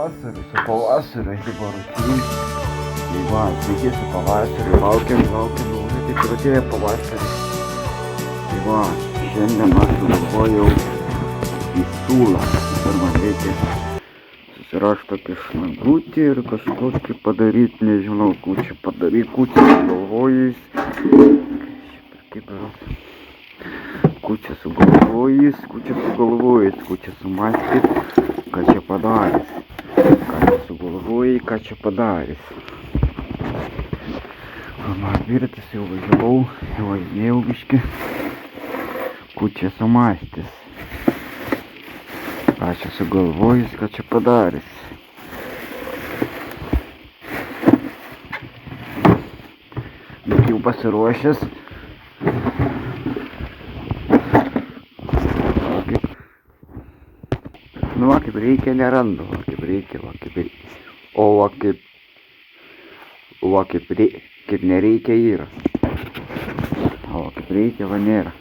pavasariu, aš dabar rūpinį. Tai va, sveiki su pavasariu, laukiam, tai pradėjo pavasarį. Tai va, šiandien aš galvojau į Tūlą. Dabar man reikia susirašti tokį šnagutį ir kažkokį padaryti, nežinau, kučią padaryti, kučią sugalvojus. Kučią sugalvojus, kučią sumąstyt, ką čia padarys. Ką čia sugalvojai, ką čia padarys. Mano virtas jau važiavau, jau važinėjau biškį. Kučią sumąstys. Ką čia sugalvojus, ką čia padarys. Bet jau pasiruošęs. Nu va, kaip reikia nerandu, va kaip reikia, o va kaip nereikia yra. O kaip reikia, va nėra.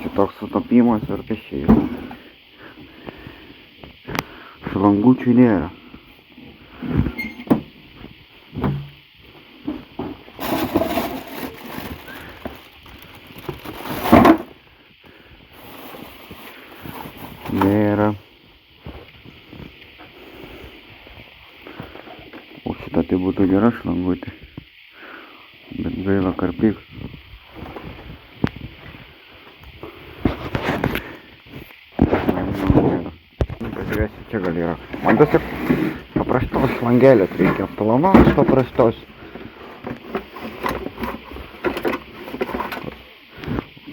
Čia toks sutapimas ar tai čia yra. Šlangučių nėra. Nėra. O šitą tai būtų gera šlangutė. Bet gaila karpyk. Pažiūrėsiu, čia gal yra. Man tiesiog paprastos šlangelės reikia. Plonos paprastos.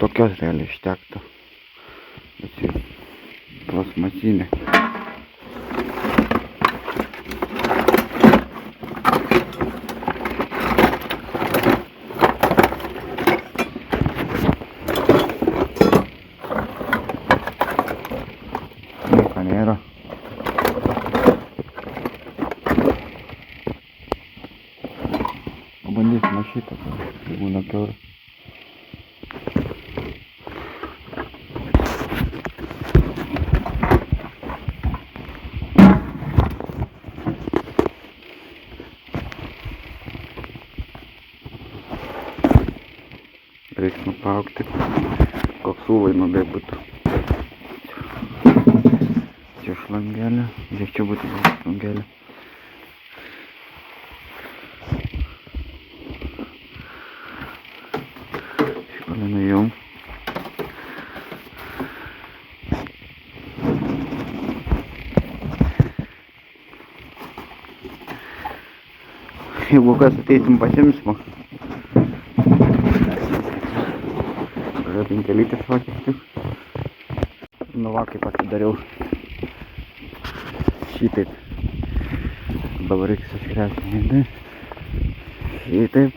Tokios realiai ištektų. Plastmasinė. Nieko nėra. Pabandysime šitą, tai būna kiaura. Reiks nupaukti, koks ūvaino bebūtų. Čia šlangelė, žiūrėk, čia būtų šlangelė. Škalė nuėjau. Jeigu kas ateisim pasims, man. 5 litrus vakis. Nu va, kaip atsidariau šitaip. Dabar reiks iškręsti. Šitaip.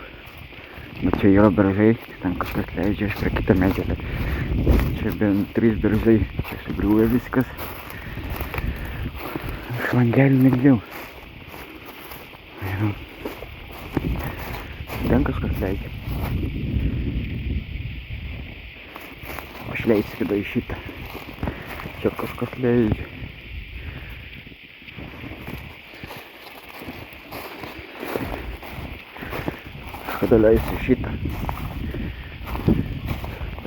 Bet čia yra beržai, ten kažkas leidžia, aš prie kitą medžią. Čia bent 3 beržai, čia sugriūvė viskas. Šlangelį negdėjau. Ten kažkas leidžia. Aš leisiu kada į šitą. Čia kažkas leidžia. Kada leisiu šitą.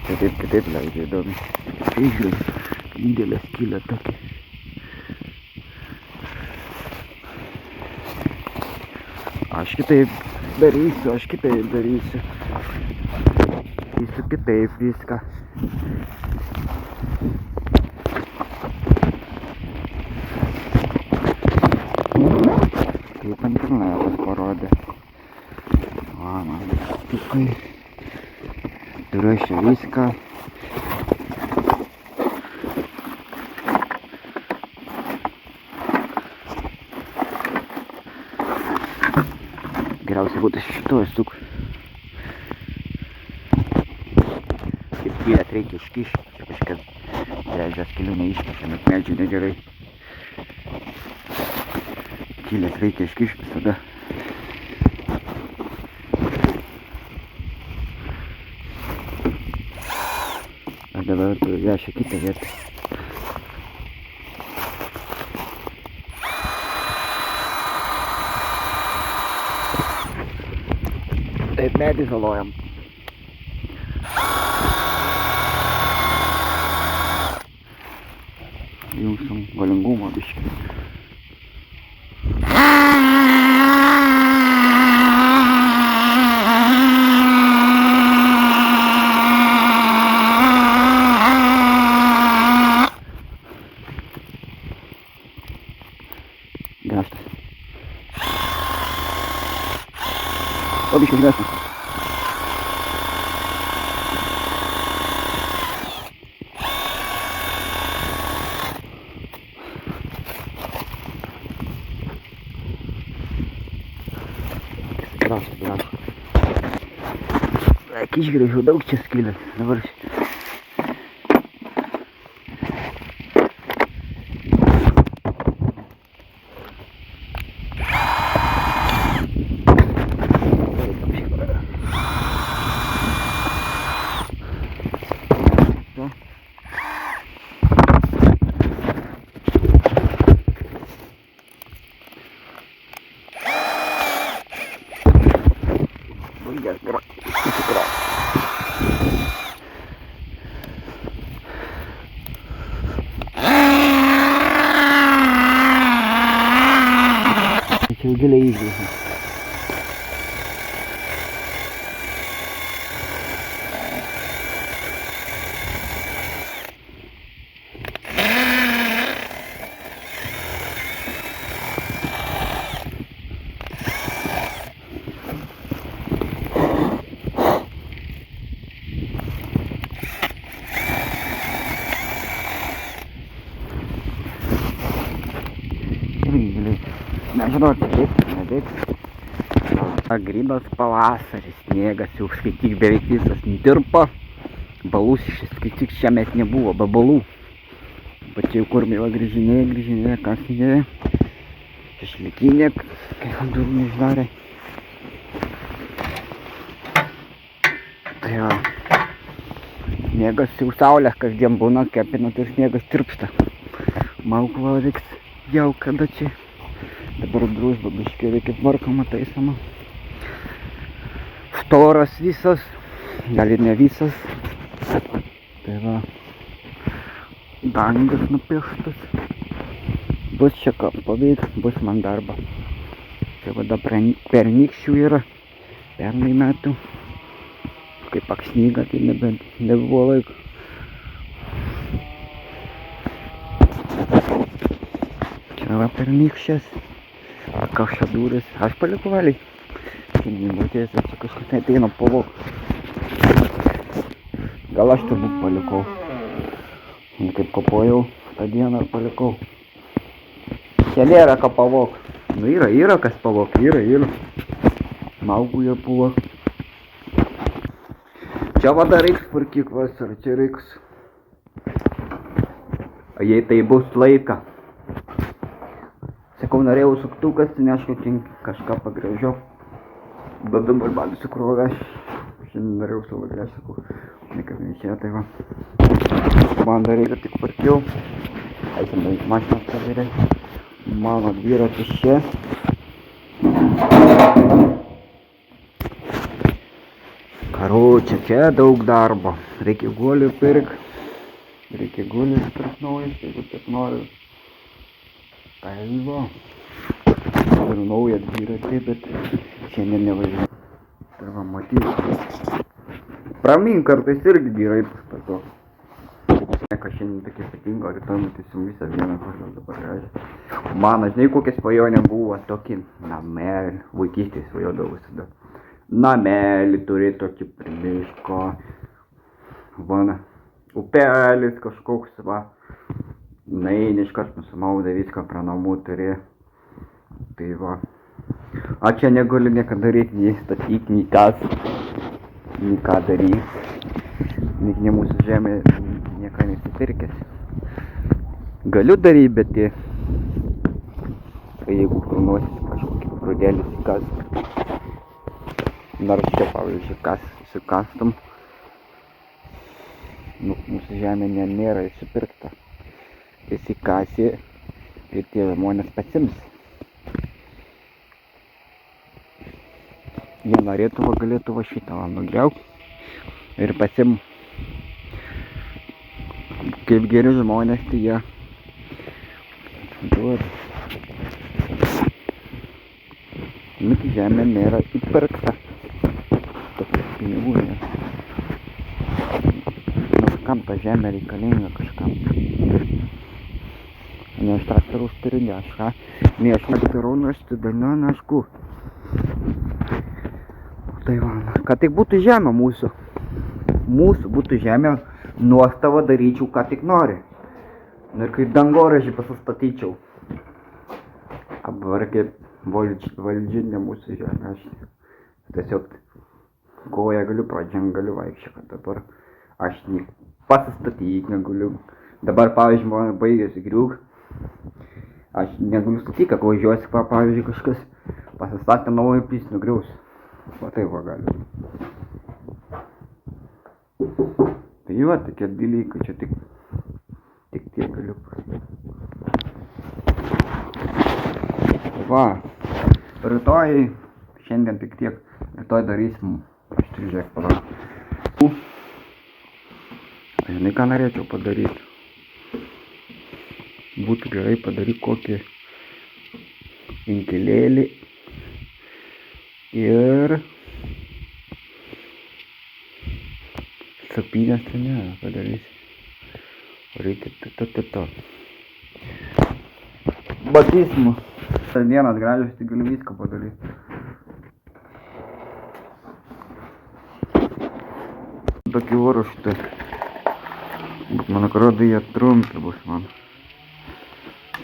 Čia taip kitaip leidžia įdomi. Žiūrėk, didelė skylė tokia. Aš kitaip darysiu. Darysiu kitaip viską. Kaip internetas parodė. Va, man stikai. Turiu čia viską. Geriausia būtų šito suk. Kaip skylę reikia iškišti. Čia kažkas drežę skilių neiškišė, net medžių negerai. Skylės reikia iškišti visada. Aš dabar turiu vešiu kitą vietą. medį žalojam. Jungsim galingumą biškį. Grąžtas. O, biškį grąžtas. Grąžtas. Išgrįžau daug čia skylės. Dabar čia jau giliai išgrįžau. Nežinau, nebėg. Grybas pavasaris, sniegas jau skaityk beveik visas nutirpo. Balus skaityk šiemet nebuvo, be balų. Pačiai kurmiai va grįžinėja, kasinėja. Šešlikinė, kai durnių išdarė. Tai va, sniegas jau saulės kasdien būna, kepina, tai sniegas tirpsta. Malkų reiks jau kada čia. Dabar družba biškį reikia tvarkoma, taisoma. Storas visas, gal ir ne visas. Tai va, dangas nupieštas. Bus čia ką paveiks, bus man darba. Tai vada pernykščių yra, pernai metų. Kaip aksnyga, tai nebuvo laiko. Čia va pernykščias. Kašadūris. Aš palikau valiai. Nebūtės, čia kažkas neateina pavok. Gal aš turbūt palikau. Kaip kopojau, tą dieną palikau. Čia nėra ką pavok. Nu yra kas pavok, yra. Maugų jie pavok. Čia vada reiks tvarkyk vasarą, čia reiks. O jei tai bus laika. Sakau, norėjau suktukas, neaišku, kažką pagrėžiau. Bet dabar man sukrovė. Šiandien norėjau savo grėžti, sakau, niekas neišėjo, tai va. Man dar reikia tik parkiau. Eisime į mašiną padarė. Mano dviratis čia. Karočią, čia daug darbo. Reikia guolių pirk. Reikia guolių pirk naujas, jeigu taip noriu. Tai va, turiu naują dviratį, bet šiandien nevažiuoju. Tai va, matysiu. Pramin kartais irgi dviratis pato. Ką šiandien tokia ypatinga, rytoj matysim visą vieną kažką dabar reiškia. Man, žinai, kokia svajonė buvo, tokį namelį, vaikystėj svajodavau visada. Namelį turi tokį prie miško. Vana, upelis kažkoks va. Naeini iškart nusimaudai viską prie namų turi. Tai va. A čia negaliu nieko daryti, nei statyti, nei kas. Nei ką daryti. Ne mūsų žemė nieko nesipirkęs. Galiu daryti, bet jeigu kurnuosi kažkokį grūdėlis įkas. Nors čia, pavyzdžiui, įsikastum. Mūsų žemė nėra įsipirkta. Įsikasi ir tie žmonės pasims. jie norėtų, galėtų šitą nugriauti ir pasim. Kaip geri žmonės, tai jie duoda. Nu, tai žemė nėra įpirkta. Tokių pinigų nėra. Nu, kam ta žemė reikalinga kažkam? Ne aš traktoriaus turiu, ne aš ką. Ne aš darau, nu aš tidaliu, ne aš ku. Tai va, kad tik būtų žemė mūsų. Mūsų būtų žemė, nuostavą daryčiau, ką tik nori. Ir kaip dangoraižį pasistatyčiau. Dabar kaip valdžia ne mūsų žemė. Aš tiesiog koją galiu, pradžią galiu vaikščioti, kad dabar aš pasistatyti negaliu. Dabar, pavyzdžiui, man baigėsi griūk. Aš negaliu statyti, kad važiuosi, pavyzdžiui, kažkas pasistatė naują pys nugriaus. Va tai va galiu. Tai va, tokie dalykai, čia tik tiek galiu. Va, rytoj, šiandien tik tiek, rytoj darysim, aš tik žiūrėk padarau. Žinai, ką norėčiau padaryti? Būtų gerai padaryti kokį inkilėlį ir sapynės tai ne, padarysi. Reikia to. Batismu. Dienas gražios, tai galiu viską padaryti. Tokį varuštą. Bet man atrodo, jie trumpi bus man.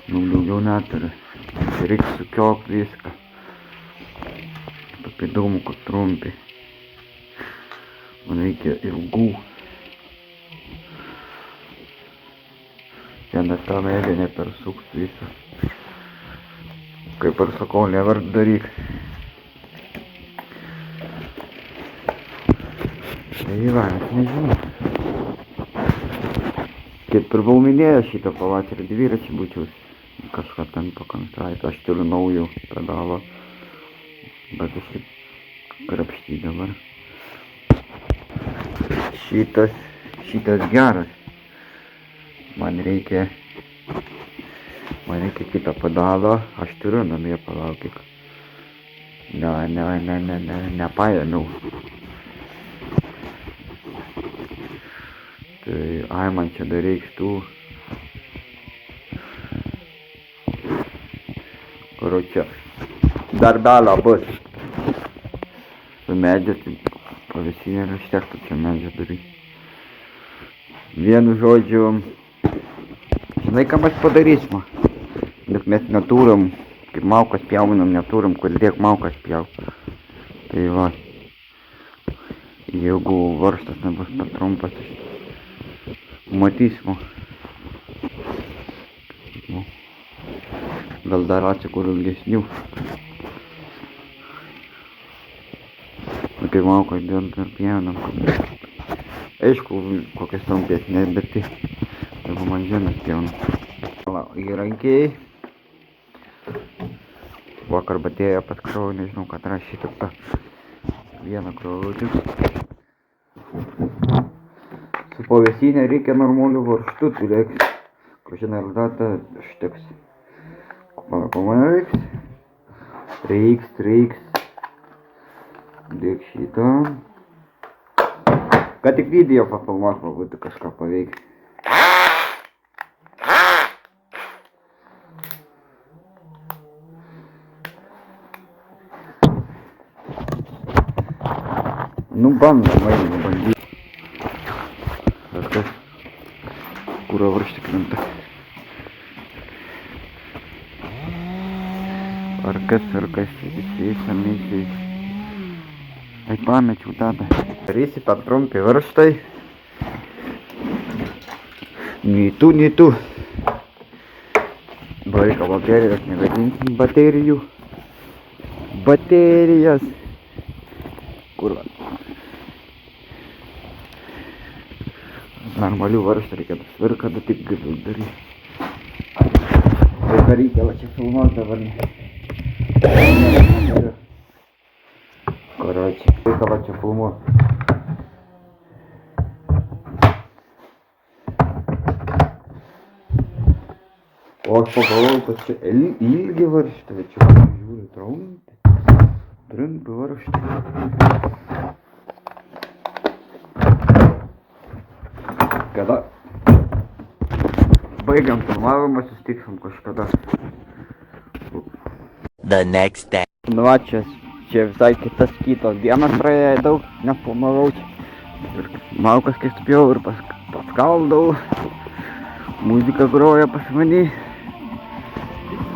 Nu, daugiau neturiu. Reikia sukiok viską. Taip įdomu, kad trumpi. Man reikia ilgų. Vienas tą meilę nepersuks visą. Kaip ir sakau, nevert daryk. Tai va, aš nežinau. Kaip ir buvau minėjęs šitą pavasarį dviračių būčiau kažką ten pakonstruoti. Aš turiu naujų pedalą, bet aš taip krapštyti dabar. Šitas geras. Man reikia kitą pedalą. Aš turiu namie, palaukik. Nepaėmiau. Tai, man čia dar reiks tų. Karočią, darbelą bus. Su medžiu, tai pavėsinė ir užtektų čia medžią daryti. Vienu žodžiu, žinai, ką mes padarysim? Bet mes neturim, kaip maukas pjaunam, neturim, kur tiek maukas pjaut. Tai va, jeigu varžtas nebus per trumpas, matysim. Gal dar atsikur ilgesnių. Kai maukas dėl per pjaunam. Aišku, kokias trumpesnės, bet tai, jeigu man žemės pjaunam. Įrankiai. Vakar batėjo pat krovų, nežinau, kad rašyti tą vieną krovų. Su pavėsinė reikia normalių varžtų, tai reiks. Kažina ir data štiks. Ko man reiks? Reiks. Dėk šitą. Kad tik video papilmak, būtų kažką paveikti. Nu, bandyti. Ar kas? Kuro varšti krenta. Ar kas, visi. Ai, pamečiau tada. Darysi per trumpi varžtai. Nei tu. Baika baterijos, negadinsim baterijų. Baterijas. Kur? Normalių varžtų reikia svirką, bet tik galiu daryti. Tai reikia va čia filmuoti dabar. Kur reikia va čia filmuoti. O aš pagalvojau, kad čia ilgi varžtai, čia žiūri trumpi varžtai. Kada baigiam filmavimą, susitiksim kažkada. The next day. Nu va, čia visai kitos dienos praėjo, daug nefilmavau čia. Ir malkas kai spėjau ir paskaldau. Muzika groja pas mane.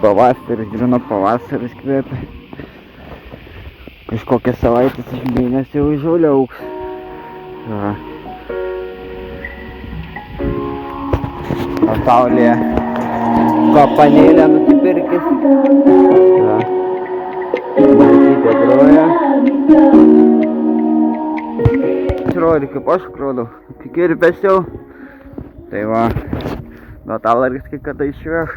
Pavasaris, žinoma, pavasaris kvėpia. Kažkokią savaitę iš mėnesį jau žolė augs. Va. Saulėje kopanėlę nusipirkis. Va. Matytė groja. Pasirodė, kaip aš grodau. Kirpęs jau. Tai va. Metalargis kai kada išveš.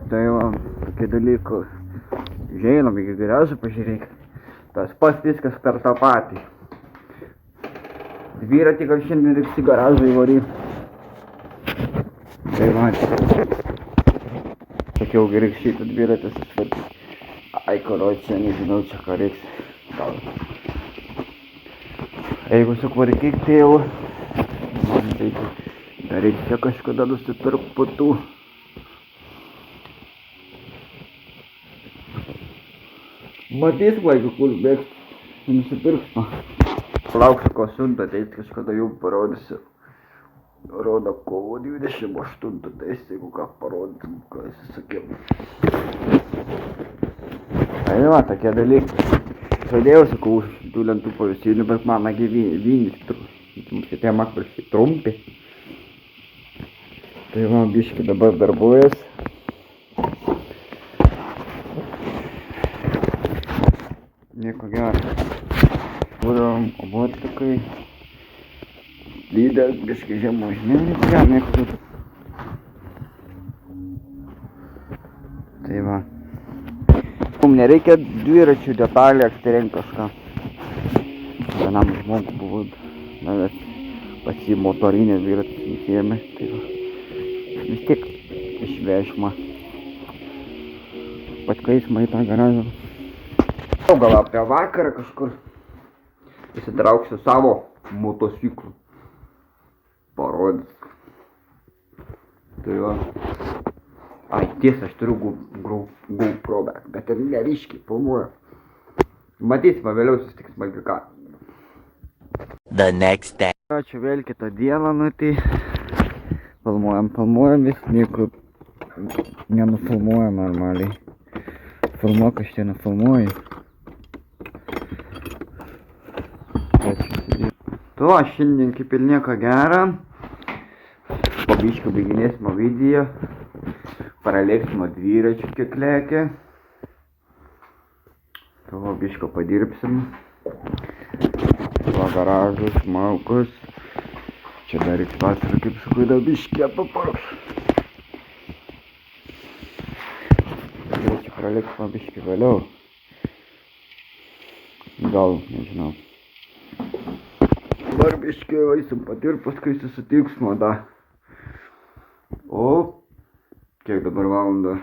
Tai va. Tokie dalykai. Žinoma, iki geriausių pažiūrėk. Tas pats viskas per tą patį. Dviratį gal šiandien reiks į garažą įvaryti. Tai va. Sakiau, reiks šitą dviratį susitvarkyti. Ai, koročią, nežinau čia ką reiks. Gal. Jeigu sukvarkyk, tai jau. Man reikia. Dar reikia čia kažkada nusipirkt putų. Matys, vaikų, kur bėgs. Nusipirks. Lauksiu, ko siunta, tai kažkada jau parodysiu. Rodo kovo 28, tai jeigu ką parodytum, ką jis sakiau. Tai va, tokie dalykai. Žadėjau, sakau, tų lentų pavisinių, bet man gyvynis šitie makprašiai trumpi. Tai va, biški dabar darbuojas. Nieko gero. Būdavom obotikai. Lydės, biški žemų žinai, nieko gero. Tai va. Mums nereikia dviračių detalį apsirengti kažką. Vienam žmogui buvo davęs pas jį motorinės dviratis nusėmė. Tai va. Vis tiek išvežma. Patkaisma į tą garažą. Gal apie vakarą kažkur įsitrauksiu savo motociklų. Parodys. Tai va. Ai, tiesa, aš turiu GoPro, bet ir neryškiai filmuoju. Matysime, vėliau susitiks ką. The next day. Ačiū vėl kitą dieną, nu tai filmuojam vis, nieko nenufilmuojam normaliai. Filmuok, aš čia nufilmuoju. Tu, šiandien kaip ir nieko gero. Po biškį baiginėsime video. Paralėksime dviračių kiek lėkia. Tavo biško padirbsim. Va garažus, malkus. Čia dar reiks vasarą kaip skuida biškė paparks. Dviračių paralėksime biškį vėliau. Gal, nežinau. Dabar biškį eisim padirbt, paskui susitiksime da. O kiek dabar valanda?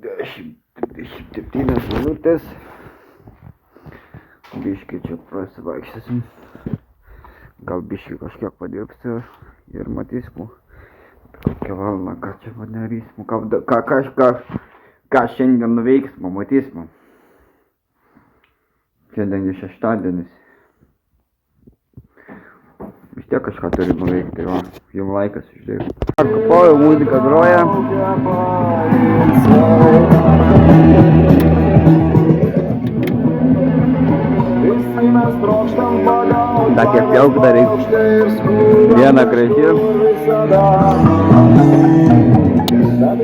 27 minutės. Biškį čia prasivaikščiosim. Gal biškį kažkiek padirbsiu ir matysim, kokią valandą, ką čia padarysim, ką šiandien nuveiksim, matysim. Šiandien šeštadienis. Vis tiek kažką turi nuveikti, va, jums laikas išdėti. Kapoju, muzika groja. Tokie pjaukdariai. Diena graži.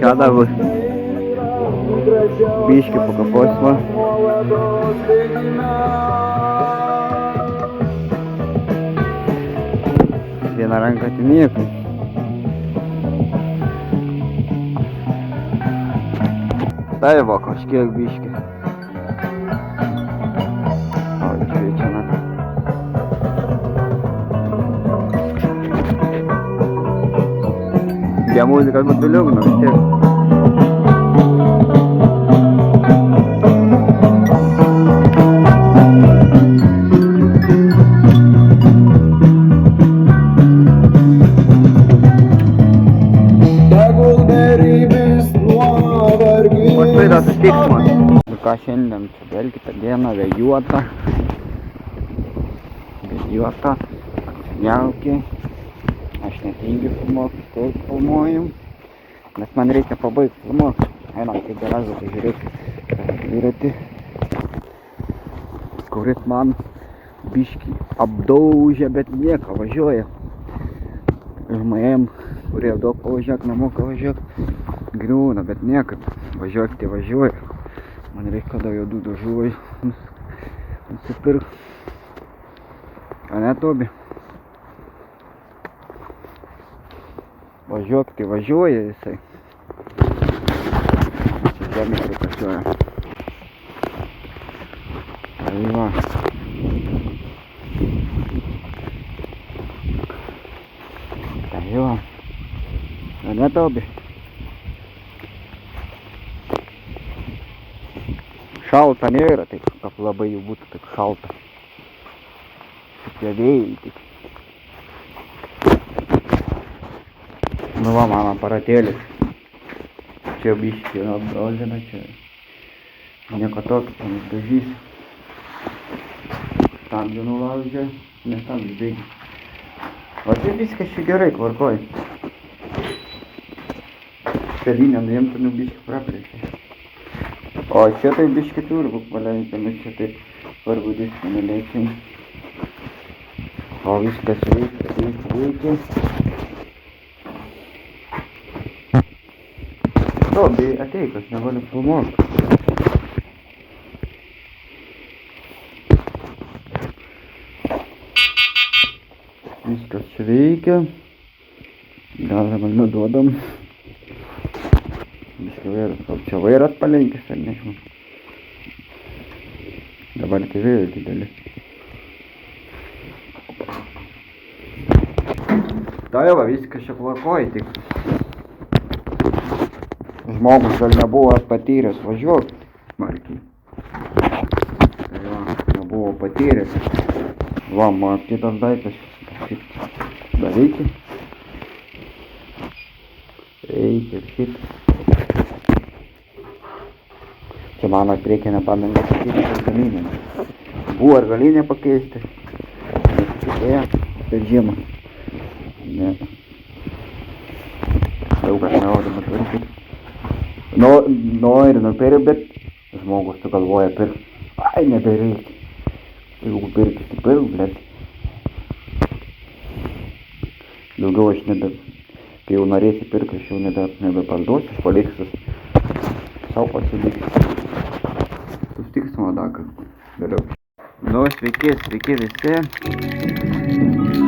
Kada bus? Biškį pakaposime. Viena ranka tai nieko. Tai va, kažkiek biškį. Be muzikos būtų liūdna vis tiek. Paskui yra susitiksmas. Ir ką šiandien, vėl kitą dieną, vėjuota. Vėjuota, jaukiai. Aš netingiu filmuoti, taip filmuoju. Nes man reikia pabaigti filmuoti. Einam į garažą pažiūrėti dviratį, kuris man biškį apdaužė, bet nieko, važiuoja. Žmonėm, kurie daug pavažiuok, nemoka važiuok, griūna, bet niekaip. Važiuok, tai važiuoja. Man reikia kada juodų dažų nusipirkt. A ne, Tobi? Važiuok, tai važiuoja jisai. Čia žemė prikačiuoja. Tai va. Tai va. A ne, Tobi? Šalta nėra, taip, kad labai jau būtų taip šalta. Šitie vėjai tik. Nu va, mano aparatėlis. Čia biškį apdaužina, čia nieko tokio, ten dažys. Stabdžių nulaužė, nestabdžių bėgi. O čia viskas čia gerai, tvarkoj. Sėdynę nuimtų, biškį praplėšė. O čia tai biškį turbūt paleidžiam, bet čia taip svarbu diskį neleidžiam. O viskas veikia. Tobi, ateik, aš negaliu filmuoti. Viskas čia veikia. Gal dabar nuduodam. Biškį vairas, gal čia vairas palenkis, ar nežinau. Dabar tai vėjas didelis. Tai va, viskas čia tvarkoj tik. Žmogus gal nebuvo patyręs važiuot smarkiai. Tai va, nebuvo patyręs. Va, man kitas daiktas daveikia. Reikia ir šitą. Čia mano priekinė padanga pakeisti galinę. Buvo ir galinę pakeisti. Nesutikėjo per žiemą. Ne. Daug kas nenori patvarkyti. Nori nupirkti, bet žmogus sugalvoja pirkti. Ai, nebereikia. Jeigu pirkti, tai pirk, blėt. Daugiau aš kai jau norėsi pirkti, aš jau nebeparduosiu, aš paliksiu sau pasiliksiu. Susitiksime dar vėliau. Nu, sveiki visi.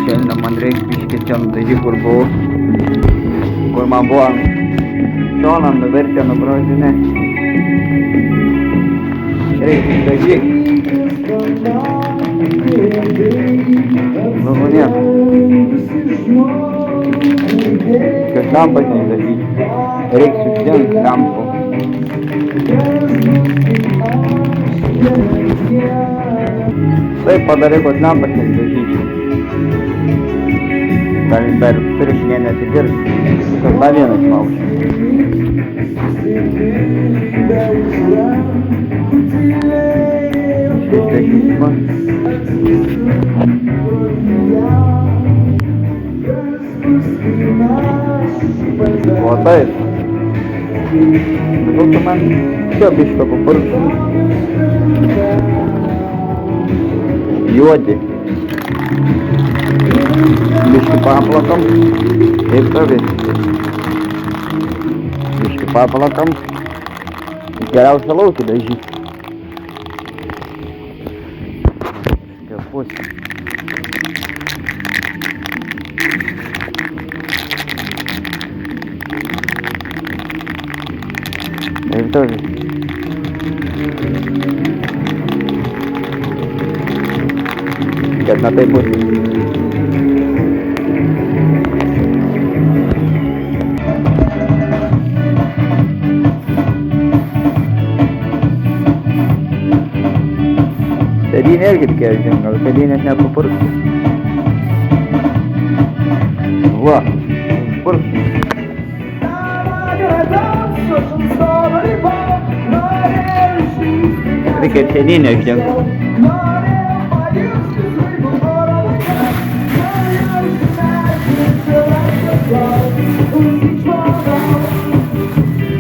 Šiandien man reikia biškį čia nudažyti, kur buvau. Kur man buvo šoną nuvertę nubrozdinę. Reikia nudažyti. Nu, nieko. Kad lampas nedažyti. Reikia susidėti lampų. Taip padarai, kad lampas nedažyčiau. Dar prieš mėnesį dirbs. Kas dar vieną išmaučiau. Štai dažysimas. O taip. Gal tu man čia bišką papurkštum. Juodi. Biškį paplakam. Taip tavi. Biškį paplakam. Geriausia laukį dažyti. Pusė. Taip tavi. Kad na tai bus. sėdynė irgi tokia, gal sėdynės nepapurkti. Va, purkti. Reikia ir sėdynę išdengti.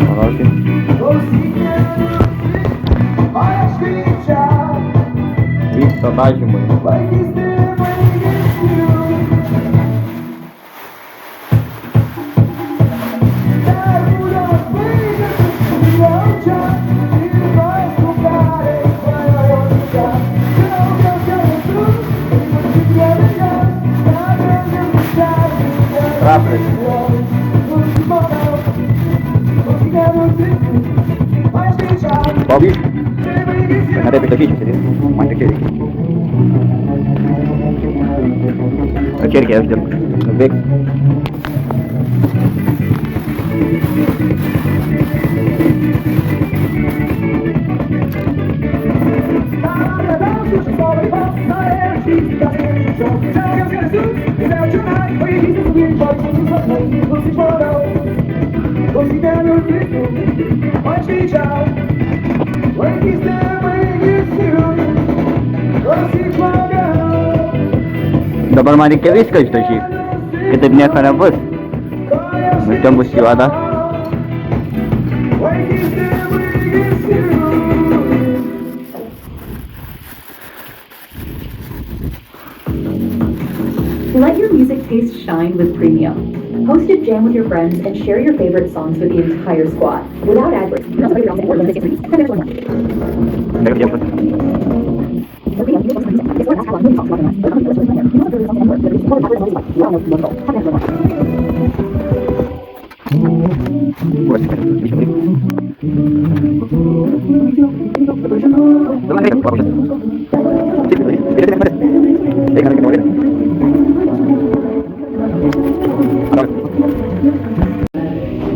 Palaukit. Vyksta dažymai. Bobby, ada pitakić sedi, manje kiri. Kiri yazdım. Bek. Dabar man reikia viską išdažyti, kitaip nieko nebus. Ir ten bus juoda. Let your music taste shine with Premium. Host a jam with your friends and share your favorite songs with the entire squad without adverts. You can also play your own or limit it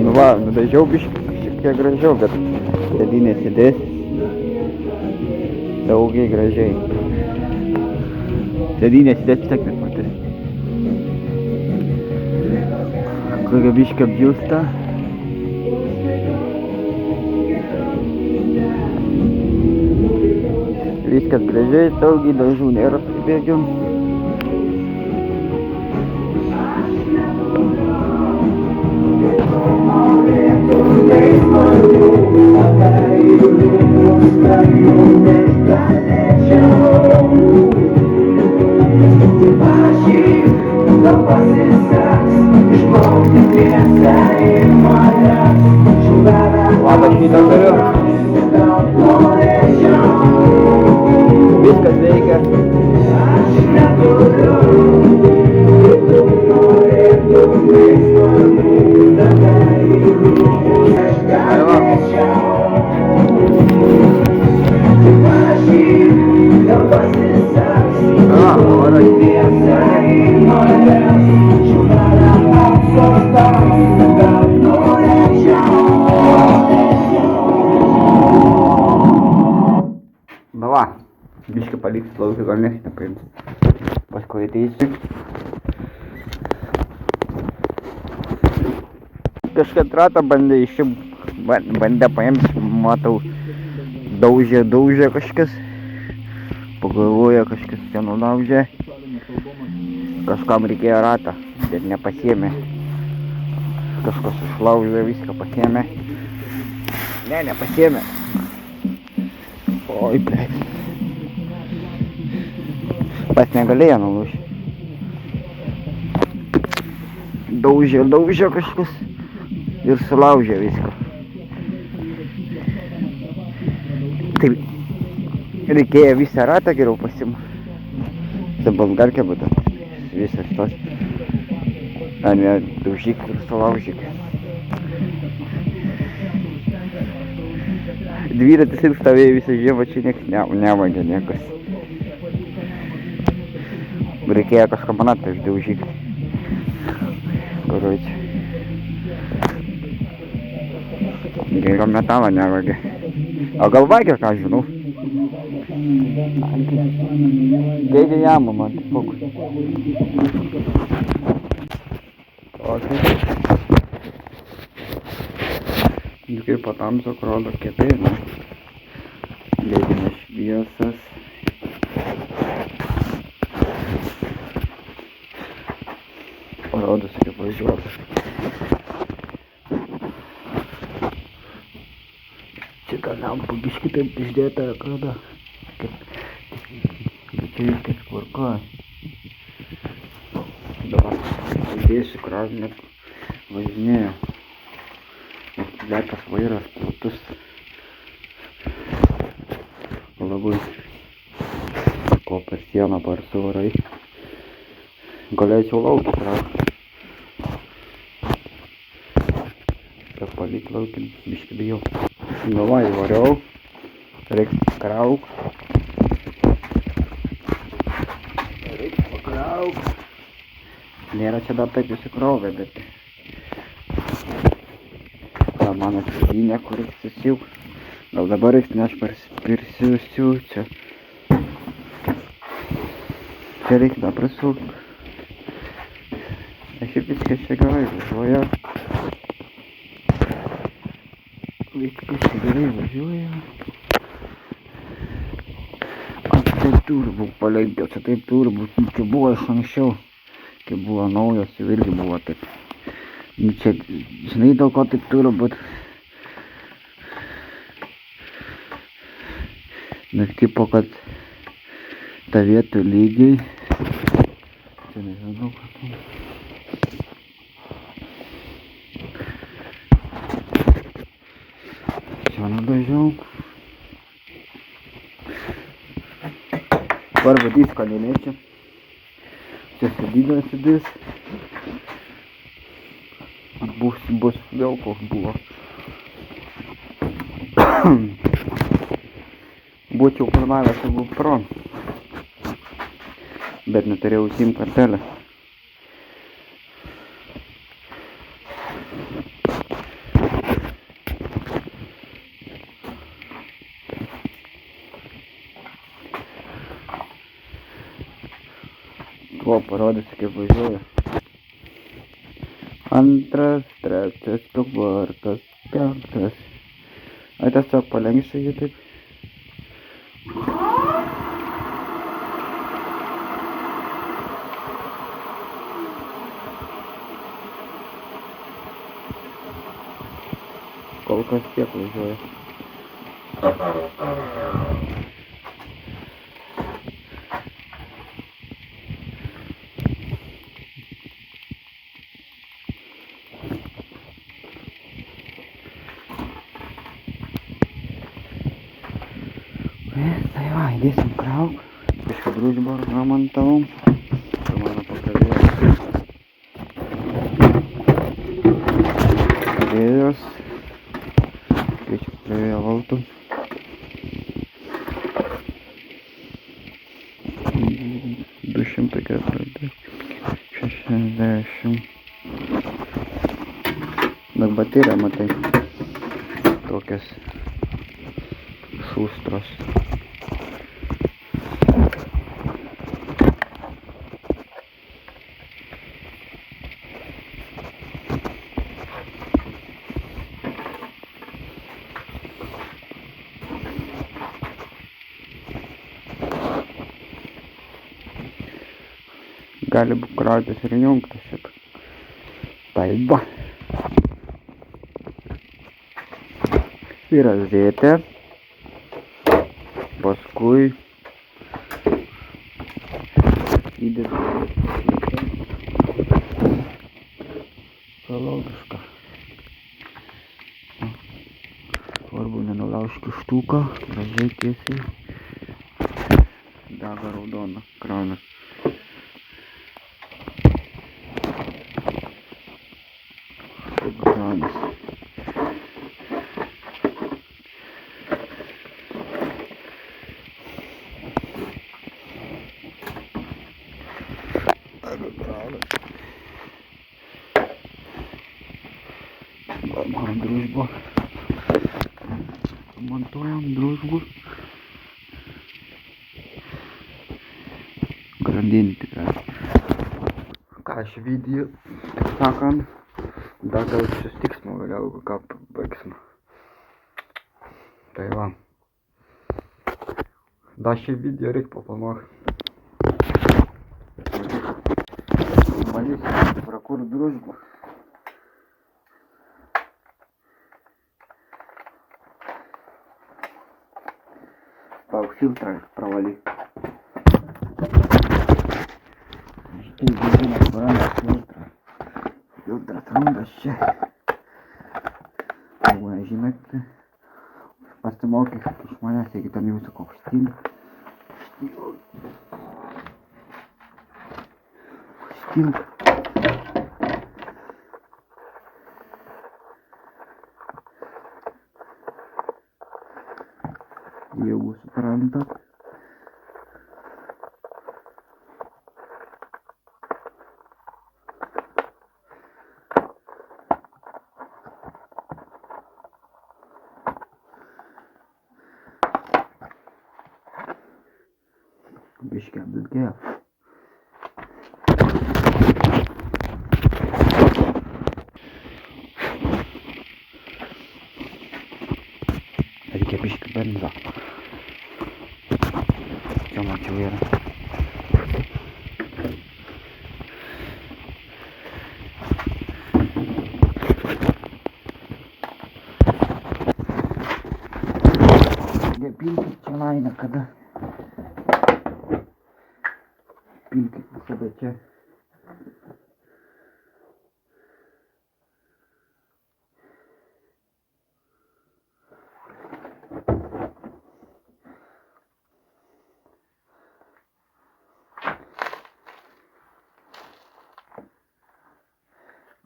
Nu va, nudažiau biškį šiek tiek gražiau, bet sėdynė sėdės saugiai gražiai. Sėdynė sėdės vis tiek nepatys. Kokia biškį apdžiūsta. Viskas gražiai, saugiai, dažų nėra pribėgių. Labas rytas turiu. Viskas veikia. Nu va, biškį paliks plaukai, gal nes nepaims. Paskui ateisiu. Kažką ratą bandė paimt, matau, daužė kažkas. Pagalvoja, kažkas čia nulaužė. Kažkam reikėjo ratą, bet nepasiėmė. Kažkas išlaužė, viską pasiėmė. Ne, nepasiėmė. Oi, blėt. Pas negalėjo nulaužti. Daužė kažkas ir sulaužė viską. Taip, reikėjo visą ratą geriau pasimti. Zabalgarkė būtų. Visas tos. A ne, daužyk ir sulaužyk. Dviratis ir stovėjo visą žiemą, čia nieks nevagė niekas. Reikėjo kažką manatą išdaužyti. Короче. Gero metalo nevagė. O gal vagė, ką žinau. Дега яму, man, fokus. Okei. Nyt kaip tamsu atrodo kietai, na. Lėdinės šviesas. Parodysiu kaip važiuoti. Šitą lempą biškį taip išdėta atrodo. Bet čia viskas tvarkoja. Dabar įdėsiu krovinį važinėju. Lėtas vairas, platus. Labai ko per sieną barsu varai. Galėčiau laukti traukti. Bet palik laukin, biškį bijau. Galva įvariau. Reiks krauk. Reiks pakrauk. Nėra čia dar taip įsikrovė, bet gal mano sėdynė, kur reiks susiūk. Gal dabar reiks neš prisiusiu čia. Čia reiks dar prisukt. Šiaip viskas čia gerai važiuoja. Viskas čia gerai važiuoja. Aš taip turi būt paleidęs, čia taip turi būt. Čia buvo iš anksčiau. Kai buvo naujos, jau irgi buvo taip. Nu čia, žinai, dėl ko taip turi būt. Nu, tipo, kad ta vietų lygiai. Čia nežinau, kad tai. Čia nudažiau. Dabar vadys kalėlėčia. Čia sėdynė sėdės. Bus vėl koks buvo. Būčiau planavęs su GoPro. Bet neturėjau SIM kortelę. O, parodysiu kaip važiuoju. Antras, trečias, ketvirtas, penktas. Ai tiesiog palengsiu jį taip. Kol kas tiek važiuoju. Tai va, įdėsim krauk. Biškį družbą ramontavom. Tai mano pakavėjo. Vėjos. Skaičiu prie valtų. 260. Dar baterija, matai. Tokias šustros. Gali būt krautis ir jungtas šitą. Tai va. Ir rozetė. Paskui įdėsiu logiška. Svarbu nenulaužti kištuką, gražiai tiesiai. Dega raudona kranas. Kranas. Mano družba. Montuojam družbų. aš video, taip sakant, dar gal susitiksime vėliau, gal baigsim. Tai va. Dar šį video reikia paplanuoti. Valysim, prakurt družbą. Pauk filtrą pravalyk. Štai benzinas varandas filtrą. Filtras randas čia. Jeigu nežinote, pasimokyk iš manęs, jeigu ten jūsų koks stilius. Jeigu suprantat. Biškį apdulkėjo. Reikia biškį benzo. Čia mačiau yra. Nepilkit čia laina kada. Pilkit visada čia.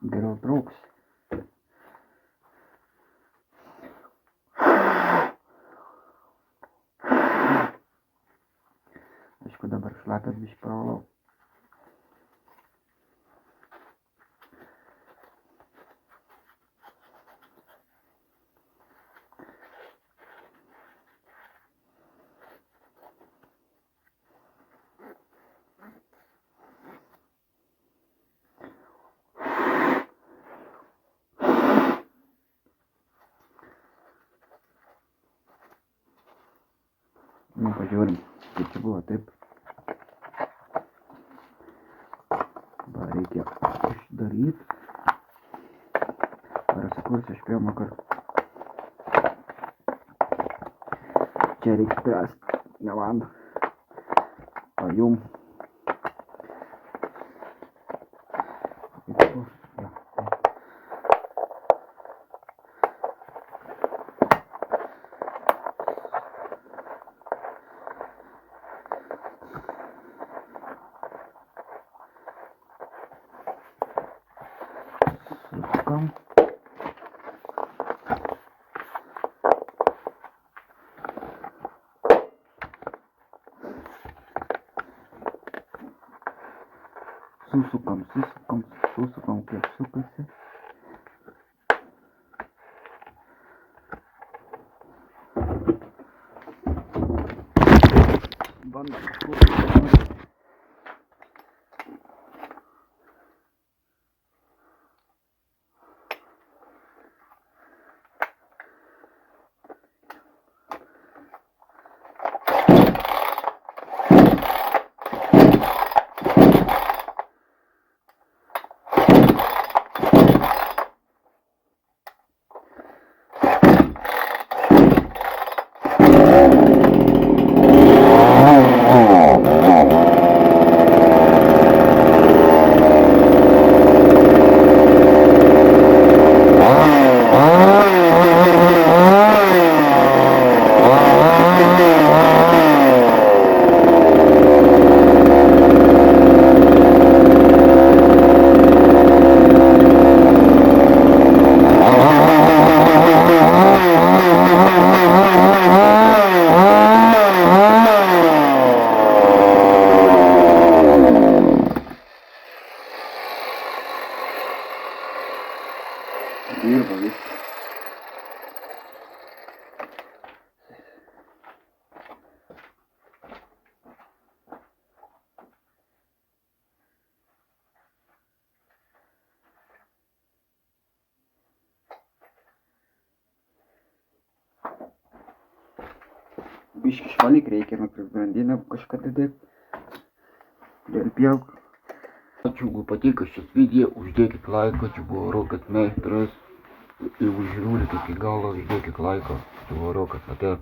Geriau trauks. Aišku, dabar šlapias biškį pravalau. Nu, pažiūrim, kaip čia buvo, taip. Va, reikia uždaryti. Prasikursiu aš pirmą kartą. Čia reikia spręsti, ne man, o jum. Susukam. Susukam, kaip sukasi. Bandom kažkur. biški švalik reikia nuo grandinę kažką dėti. Dėl pjauk. Ačiū, jeigu patiko šis video, uždėkit laiką, čia buvo Rocket Meistras. Jeigu žiūrite iki galo, uždėkit laiką, čia buvo Rocket, ate.